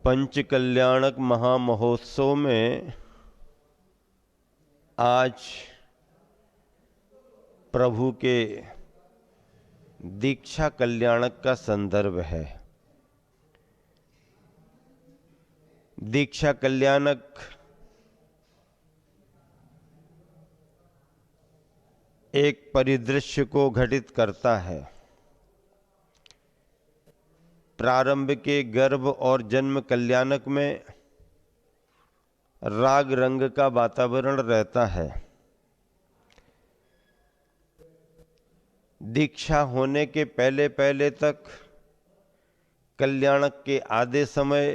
पंच कल्याणक महामहोत्सव में आज प्रभु के दीक्षा कल्याणक का संदर्भ है। दीक्षा कल्याणक एक परिदृश्य को घटित करता है। प्रारंभ के गर्भ और जन्म कल्याणक में राग रंग का वातावरण रहता है। दीक्षा होने के पहले पहले तक कल्याणक के आधे समय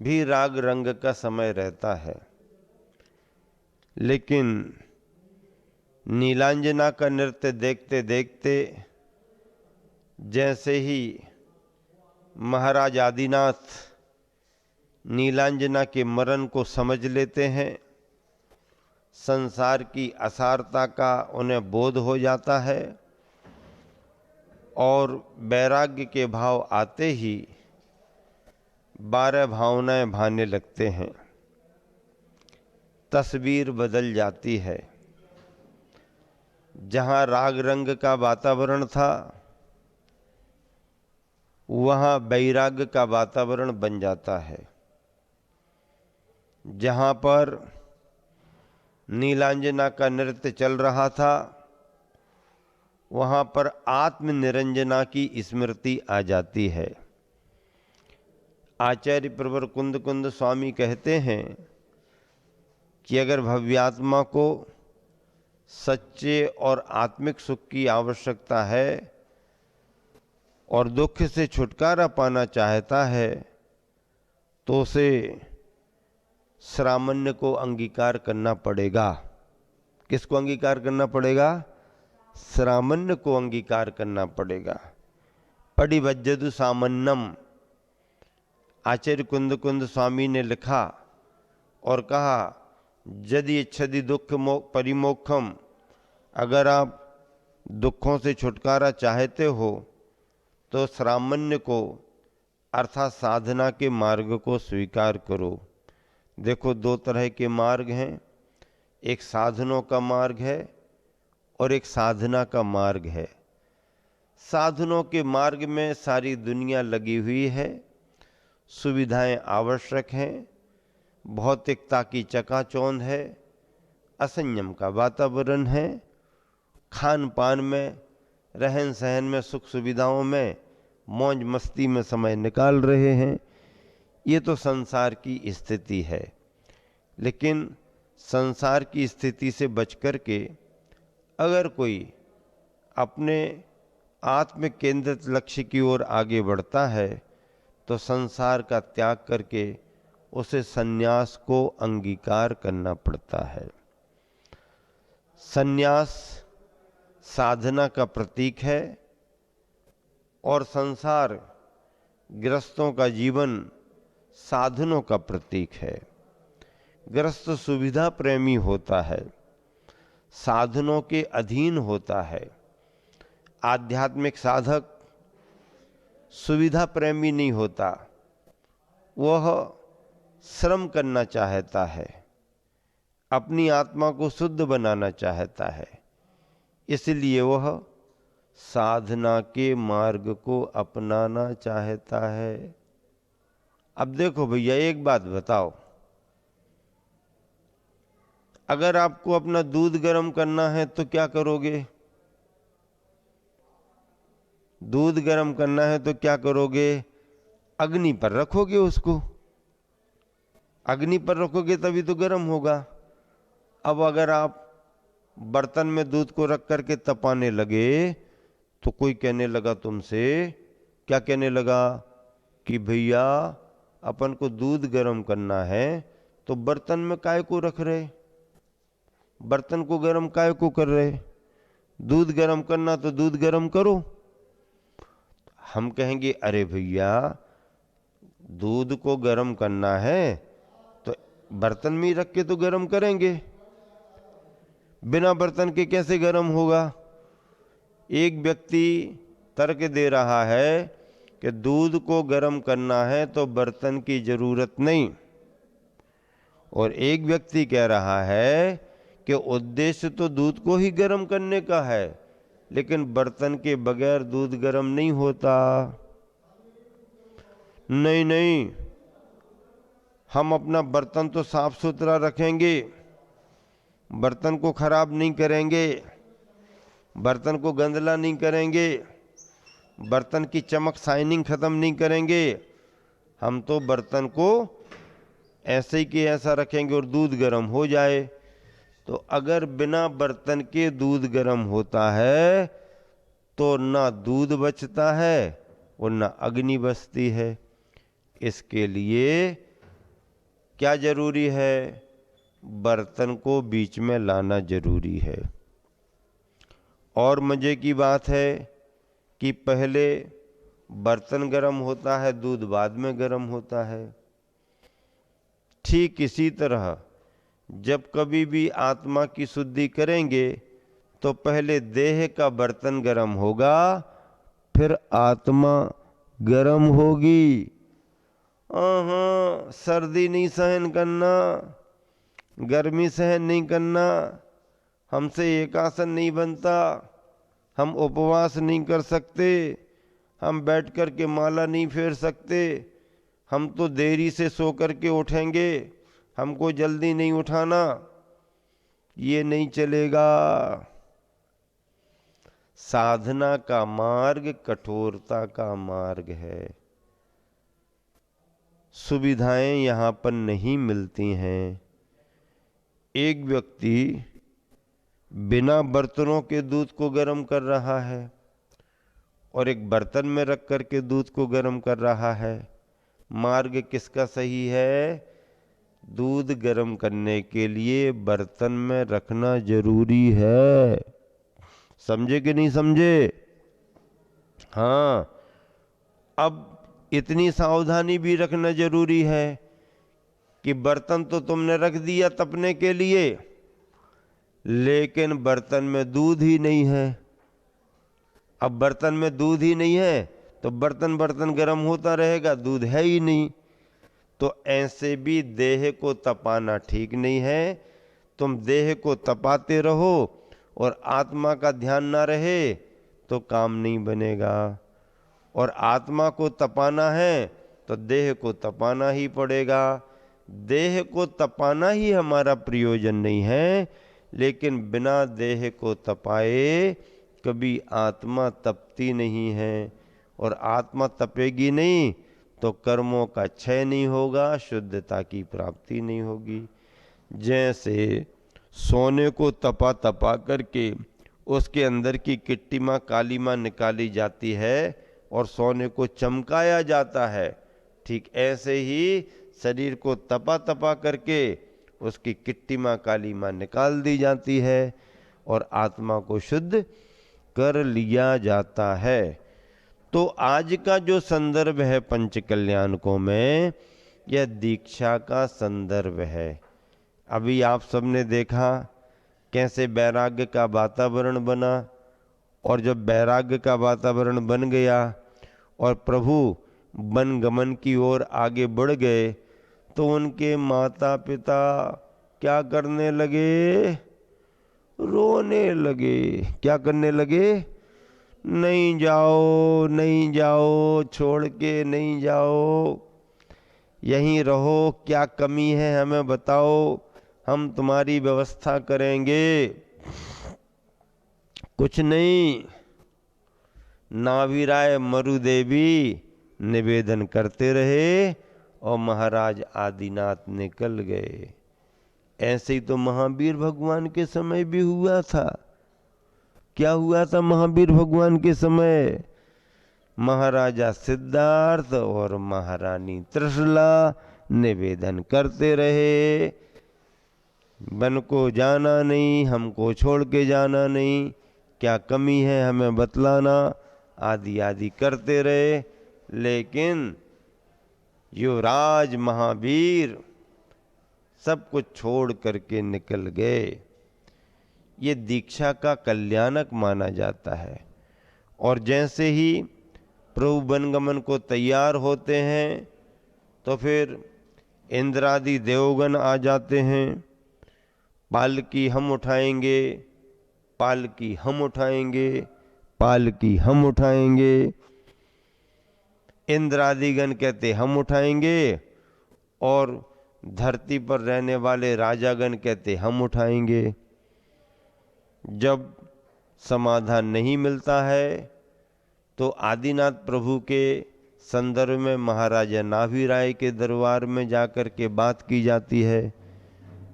भी राग रंग का समय रहता है, लेकिन नीलांजना का नृत्य देखते देखते जैसे ही महाराज आदिनाथ नीलांजना के मरण को समझ लेते हैं, संसार की असारता का उन्हें बोध हो जाता है और वैराग्य के भाव आते ही 12 भावनाएं भाने लगते हैं। तस्वीर बदल जाती है। जहाँ राग रंग का वातावरण था, वहाँ वैराग्य का वातावरण बन जाता है। जहाँ पर नीलांजना का नृत्य चल रहा था, वहाँ पर आत्म निरंजना की स्मृति आ जाती है। आचार्य प्रवर कुंद कुंद स्वामी कहते हैं कि अगर भव्यात्मा को सच्चे और आत्मिक सुख की आवश्यकता है और दुख से छुटकारा पाना चाहता है, तो उसे श्रामण्य को अंगीकार करना पड़ेगा। किसको अंगीकार करना पड़ेगा? श्रामण्य को अंगीकार करना पड़ेगा। पडिभज्जतु सामन्नम, आचार्य कुंद कुंद स्वामी ने लिखा और कहा, यदि इच्छति दुख परिमोक्षम, अगर आप दुखों से छुटकारा चाहते हो तो श्रामण्य को अर्थात साधना के मार्ग को स्वीकार करो। देखो, 2 तरह के मार्ग हैं, एक साधनों का मार्ग है और एक साधना का मार्ग है। साधनों के मार्ग में सारी दुनिया लगी हुई है, सुविधाएं आवश्यक हैं, भौतिकता की चकाचौंध है, असंयम का वातावरण है, खान पान में, रहन सहन में, सुख सुविधाओं में, मौज मस्ती में समय निकाल रहे हैं। ये तो संसार की स्थिति है। लेकिन संसार की स्थिति से बचकर के अगर कोई अपने आत्म केंद्रित लक्ष्य की ओर आगे बढ़ता है, तो संसार का त्याग करके उसे संन्यास को अंगीकार करना पड़ता है। संन्यास साधना का प्रतीक है और संसार गृहस्थों का जीवन साधनों का प्रतीक है। गृहस्थ सुविधा प्रेमी होता है, साधनों के अधीन होता है। आध्यात्मिक साधक सुविधा प्रेमी नहीं होता, वह श्रम करना चाहता है, अपनी आत्मा को शुद्ध बनाना चाहता है, इसलिए वह साधना के मार्ग को अपनाना चाहता है। अब देखो भैया, एक बात बताओ, अगर आपको अपना दूध गर्म करना है तो क्या करोगे? दूध गर्म करना है तो क्या करोगे? अग्नि पर रखोगे उसको। अग्नि पर रखोगे तभी तो गर्म होगा। अब अगर आप बर्तन में दूध को रख करके तपाने लगे, तो कोई कहने लगा तुमसे, क्या कहने लगा कि भैया अपन को दूध गर्म करना है तो बर्तन में काय को रख रहे, बर्तन को गर्म काय को कर रहे, दूध गर्म करना तो दूध गर्म करो। हम कहेंगे, अरे भैया दूध को गर्म करना है तो बर्तन में ही रख के तो गर्म करेंगे, बिना बर्तन के कैसे गर्म होगा? एक व्यक्ति तर्क दे रहा है कि दूध को गर्म करना है तो बर्तन की जरूरत नहीं, और एक व्यक्ति कह रहा है कि उद्देश्य तो दूध को ही गर्म करने का है, लेकिन बर्तन के बगैर दूध गर्म नहीं होता। नहीं नहीं, हम अपना बर्तन तो साफ सुथरा रखेंगे, बर्तन को खराब नहीं करेंगे, बर्तन को गंदला नहीं करेंगे, बर्तन की चमक शाइनिंग खत्म नहीं करेंगे, हम तो बर्तन को ऐसे ही कि ऐसा रखेंगे और दूध गर्म हो जाए। तो अगर बिना बर्तन के दूध गर्म होता है तो ना दूध बचता है और ना अग्नि बचती है। इसके लिए क्या जरूरी है? बर्तन को बीच में लाना जरूरी है। और मजे की बात है कि पहले बर्तन गर्म होता है, दूध बाद में गर्म होता है। ठीक इसी तरह जब कभी भी आत्मा की शुद्धि करेंगे तो पहले देह का बर्तन गर्म होगा, फिर आत्मा गर्म होगी। सर्दी नहीं सहन करना, गर्मी सहन नहीं करना, हमसे एकासन नहीं बनता, हम उपवास नहीं कर सकते, हम बैठ कर के माला नहीं फेर सकते, हम तो देरी से सो कर के उठेंगे, हमको जल्दी नहीं उठाना, ये नहीं चलेगा। साधना का मार्ग कठोरता का मार्ग है। सुविधाएं यहां पर नहीं मिलती हैं। एक व्यक्ति बिना बर्तनों के दूध को गर्म कर रहा है और एक बर्तन में रख कर के दूध को गर्म कर रहा है। मार्ग किसका सही है? दूध गर्म करने के लिए बर्तन में रखना जरूरी है। समझे कि नहीं समझे? हाँ, अब इतनी सावधानी भी रखना जरूरी है कि बर्तन तो तुमने रख दिया तपने के लिए, लेकिन बर्तन में दूध ही नहीं है। अब बर्तन में दूध ही नहीं है तो बर्तन गर्म होता रहेगा, दूध है ही नहीं। तो ऐसे भी देह को तपाना ठीक नहीं है। तुम देह को तपाते रहो और आत्मा का ध्यान ना रहे तो काम नहीं बनेगा। और आत्मा को तपाना है तो देह को तपाना ही पड़ेगा। देह को तपाना ही हमारा प्रयोजन नहीं है, लेकिन बिना देह को तपाए कभी आत्मा तपती नहीं है। और आत्मा तपेगी नहीं तो कर्मों का क्षय नहीं होगा, शुद्धता की प्राप्ति नहीं होगी। जैसे सोने को तपा तपा करके उसके अंदर की किट्टी माँ काली माँ निकाली जाती है और सोने को चमकाया जाता है, ठीक ऐसे ही शरीर को तपा तपा करके उसकी किट्टी माँ काली माँ निकाल दी जाती है और आत्मा को शुद्ध कर लिया जाता है। तो आज का जो संदर्भ है पंच कल्याणकों में, यह दीक्षा का संदर्भ है। अभी आप सबने देखा कैसे वैराग्य का वातावरण बना, और जब वैराग्य का वातावरण बन गया और प्रभु वन गमन की ओर आगे बढ़ गए तो उनके माता पिता क्या करने लगे? रोने लगे। क्या करने लगे? नहीं जाओ, नहीं जाओ, छोड़ के नहीं जाओ, यहीं रहो, क्या कमी है हमें बताओ, हम तुम्हारी व्यवस्था करेंगे। कुछ नहीं, नाभिराय मरुदेवी निवेदन करते रहे और महाराज आदिनाथ निकल गए। ऐसे ही तो महावीर भगवान के समय भी हुआ था। क्या हुआ था महावीर भगवान के समय? महाराजा सिद्धार्थ और महारानी त्रिशला निवेदन करते रहे, वन को जाना नहीं, हमको छोड़ के जाना नहीं, क्या कमी है हमें बतलाना, आदि आदि करते रहे। लेकिन युवराज महावीर सब कुछ छोड़ करके निकल गए। ये दीक्षा का कल्याणक माना जाता है। और जैसे ही प्रभु वनगमन को तैयार होते हैं तो फिर इंद्रादि देवगण आ जाते हैं। पालकी हम उठाएंगे, पालकी हम उठाएंगे, पालकी हम उठाएंगे। इंद्रादिगण कहते हम उठाएंगे और धरती पर रहने वाले राजागण कहते हम उठाएंगे। जब समाधान नहीं मिलता है तो आदिनाथ प्रभु के संदर्भ में महाराजा नाभि राय के दरबार में जाकर के बात की जाती है,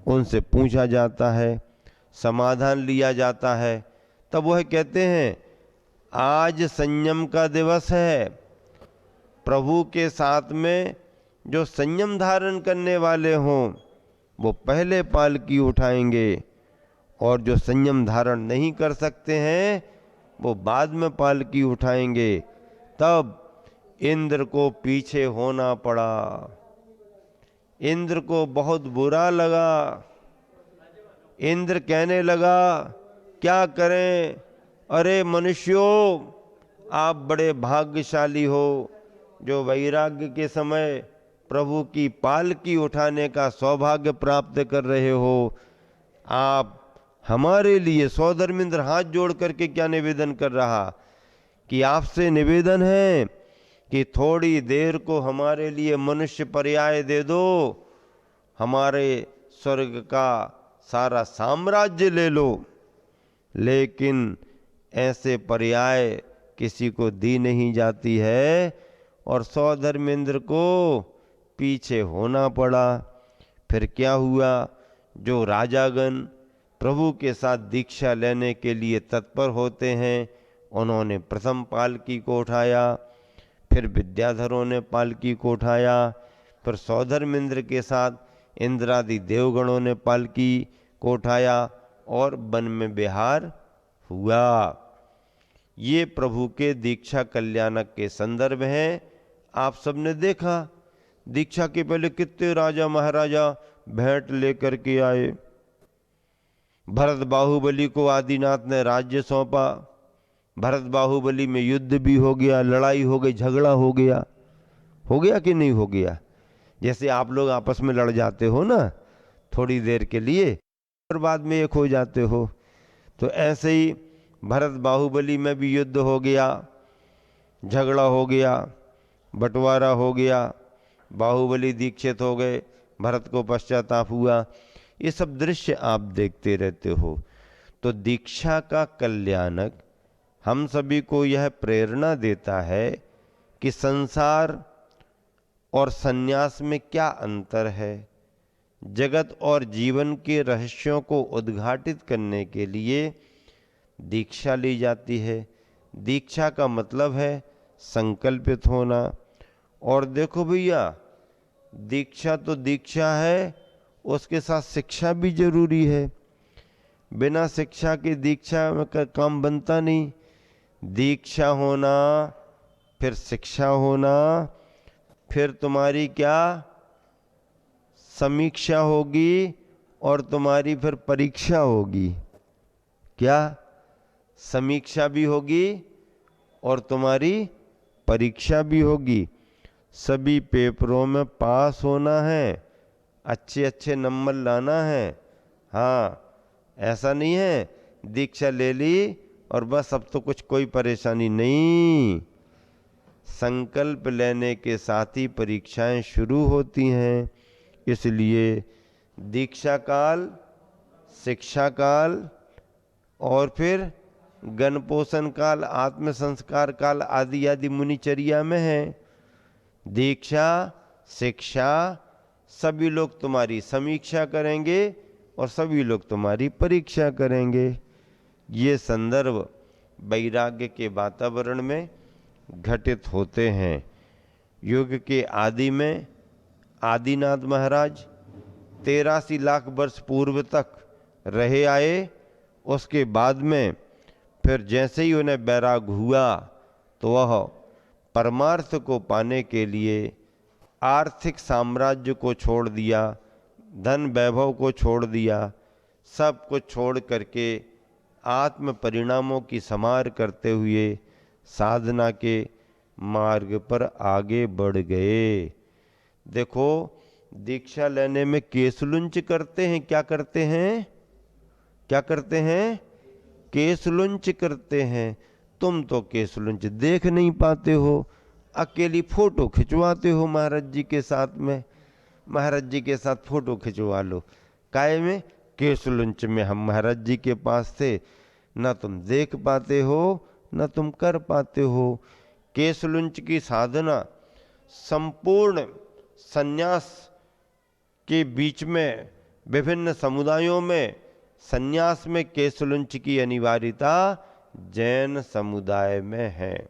उनसे पूछा जाता है, समाधान लिया जाता है। तब वह कहते हैं आज संयम का दिवस है। प्रभु के साथ में जो संयम धारण करने वाले हों वो पहले पालकी उठाएंगे और जो संयम धारण नहीं कर सकते हैं वो बाद में पालकी उठाएंगे। तब इंद्र को पीछे होना पड़ा। इंद्र को बहुत बुरा लगा। इंद्र कहने लगा क्या करें, अरे मनुष्यों आप बड़े भाग्यशाली हो जो वैराग्य के समय प्रभु की पालकी उठाने का सौभाग्य प्राप्त कर रहे हो। आप हमारे लिए, सौधर्मिंद्र हाथ जोड़ करके क्या निवेदन कर रहा कि आपसे निवेदन है कि थोड़ी देर को हमारे लिए मनुष्य पर्याय दे दो, हमारे स्वर्ग का सारा साम्राज्य ले लो। लेकिन ऐसे पर्याय किसी को दी नहीं जाती है और सौधर्मेंद्र को पीछे होना पड़ा। फिर क्या हुआ, जो राजागण प्रभु के साथ दीक्षा लेने के लिए तत्पर होते हैं उन्होंने प्रथम पालकी को उठाया, फिर विद्याधरों ने पालकी को उठाया, फिर सौधर्मेंद्र के साथ इंद्रादि देवगणों ने पालकी को उठाया और वन में विहार हुआ। ये प्रभु के दीक्षा कल्याणक के संदर्भ हैं। आप सबने देखा दीक्षा के पहले कितने राजा महाराजा भेंट लेकर के आए। भरत बाहुबली को आदिनाथ ने राज्य सौंपा। भरत बाहुबली में युद्ध भी हो गया, लड़ाई हो गई, झगड़ा हो गया कि नहीं हो गया। जैसे आप लोग आपस में लड़ जाते हो ना थोड़ी देर के लिए और बाद में एक हो जाते हो, तो ऐसे ही भरत बाहुबली में भी युद्ध हो गया, झगड़ा हो गया, बंटवारा हो गया, बाहुबली दीक्षित हो गए, भरत को पश्चाताप हुआ। ये सब दृश्य आप देखते रहते हो। तो दीक्षा का कल्याणक हम सभी को यह प्रेरणा देता है कि संसार और सन्यास में क्या अंतर है। जगत और जीवन के रहस्यों को उद्घाटित करने के लिए दीक्षा ली जाती है। दीक्षा का मतलब है संकल्पित होना। और देखो भैया, दीक्षा तो दीक्षा है, उसके साथ शिक्षा भी जरूरी है। बिना शिक्षा के दीक्षा में काम बनता नहीं। दीक्षा होना, फिर शिक्षा होना, फिर तुम्हारी क्या समीक्षा होगी और तुम्हारी फिर परीक्षा होगी। क्या समीक्षा भी होगी और तुम्हारी परीक्षा भी होगी। सभी पेपरों में पास होना है, अच्छे अच्छे नंबर लाना है। हाँ, ऐसा नहीं है दीक्षा ले ली और बस अब तो कुछ कोई परेशानी नहीं। संकल्प लेने के साथ ही परीक्षाएं शुरू होती हैं। इसलिए दीक्षा काल, शिक्षा काल और फिर गणपोषण काल, आत्म संस्कार काल आदि आदि मुनिचर्या में है। दीक्षा, शिक्षा, सभी लोग तुम्हारी समीक्षा करेंगे और सभी लोग तुम्हारी परीक्षा करेंगे। ये संदर्भ वैराग्य के वातावरण में घटित होते हैं। युग के आदि में आदिनाथ महाराज 83 लाख वर्ष पूर्व तक रहे आए। उसके बाद में फिर जैसे ही उन्हें वैराग हुआ तो वह परमार्थ को पाने के लिए आर्थिक साम्राज्य को छोड़ दिया, धन वैभव को छोड़ दिया, सब कुछ छोड़ करके आत्म परिणामों की समार करते हुए साधना के मार्ग पर आगे बढ़ गए। देखो, दीक्षा लेने में केसलुंच करते हैं, क्या करते हैं, क्या करते हैं, केसलुंच करते हैं। तुम तो केसलुंच देख नहीं पाते हो, अकेली फोटो खिंचवाते हो महाराज जी के साथ में। महाराज जी के साथ फोटो खिंचवा लो, काय में, केसलुंच में। हम महाराज जी के पास थे, ना तुम देख पाते हो ना तुम कर पाते हो। केसलुंच की साधना संपूर्ण सन्यास के बीच में, विभिन्न समुदायों में सन्यास में केसलुंच की अनिवार्यता जैन समुदाय में है।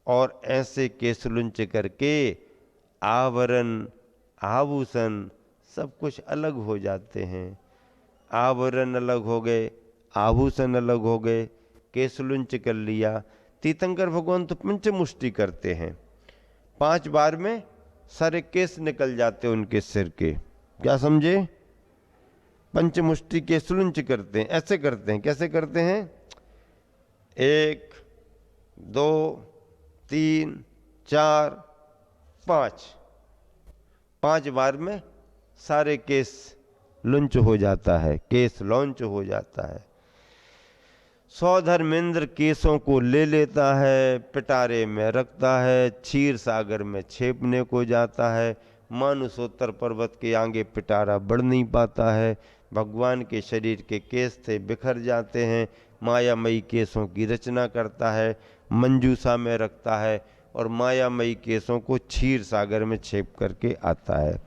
और ऐसे केसलुंच करके आवरण, आभूषण सब कुछ अलग हो जाते हैं। आवरण अलग हो गए, आभूषण अलग हो गए, केसलुंच कर लिया। तीर्थंकर भगवान तो पंचमुष्टि करते हैं, 5 बार में सारे केस निकल जाते हैं उनके सिर के। क्या समझे, पंचमुष्टि केसलुंच करते हैं, ऐसे करते हैं। कैसे करते हैं, 1 2 3 4 5 बार में सारे केस लुंच हो जाता है, केस लॉन्च हो जाता है। 100 धर्मेंद्र केसों को ले लेता है, पिटारे में रखता है, क्षीर सागर में छेपने को जाता है। मानुसोत्तर पर्वत के आगे पिटारा बढ़ नहीं पाता है। भगवान के शरीर के केस थे, बिखर जाते हैं। मायामयी केसों की रचना करता है, मंजूसा में रखता है और मायामयी केसों को क्षीर सागर में छेप करके आता है।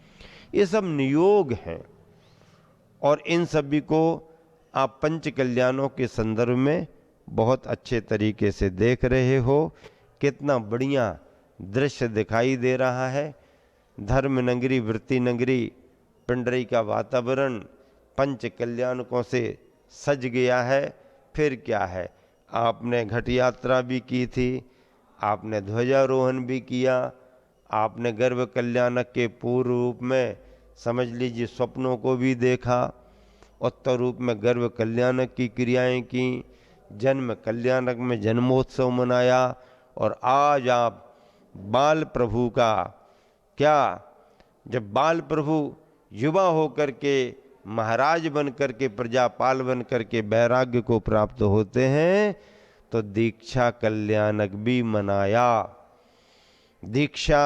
ये सब नियोग हैं और इन सभी को आप पंच कल्याणों के संदर्भ में बहुत अच्छे तरीके से देख रहे हो। कितना बढ़िया दृश्य दिखाई दे रहा है। धर्म नगरी, वृत्ति नगरी, पिंडरी का वातावरण पंच कल्याणकों से सज गया है। फिर क्या है, आपने घट यात्रा भी की थी, आपने ध्वजारोहण भी किया, आपने गर्भ कल्याणक के पूर्व रूप में समझ लीजिए स्वप्नों को भी देखा, उत्तर रूप में गर्भ कल्याणक की क्रियाएं की, जन्म कल्याणक में जन्मोत्सव मनाया। और आज आप बाल प्रभु का, क्या, जब बाल प्रभु युवा होकर के महाराज बन करके, प्रजापाल बन करके वैराग्य को प्राप्त होते हैं, तो दीक्षा कल्याणक भी मनाया। दीक्षा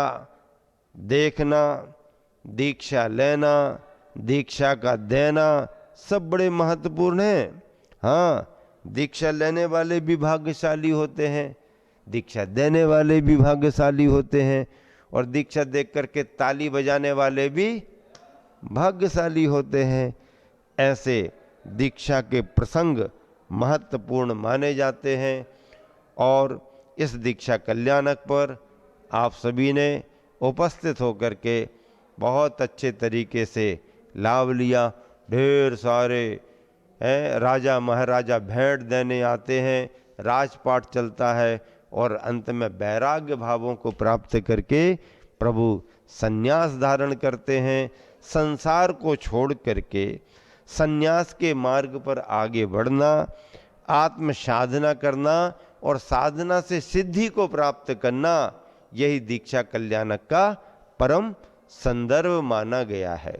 देखना, दीक्षा लेना, दीक्षा का देना सब बड़े महत्वपूर्ण हैं। हाँ, दीक्षा लेने वाले भी भाग्यशाली होते हैं, दीक्षा देने वाले भी भाग्यशाली होते हैं, और दीक्षा देख करके ताली बजाने वाले भी भाग्यशाली होते हैं। ऐसे दीक्षा के प्रसंग महत्वपूर्ण माने जाते हैं। और इस दीक्षा कल्याणक पर आप सभी ने उपस्थित होकर के बहुत अच्छे तरीके से लाभ लिया। ढेर सारे राजा महाराजा भेंट देने आते हैं, राजपाट चलता है और अंत में वैराग्य भावों को प्राप्त करके प्रभु संन्यास धारण करते हैं। संसार को छोड़ करके संन्यास के मार्ग पर आगे बढ़ना, आत्म साधना करना और साधना से सिद्धि को प्राप्त करना, यही दीक्षा कल्याणक का परम संदर्भ माना गया है।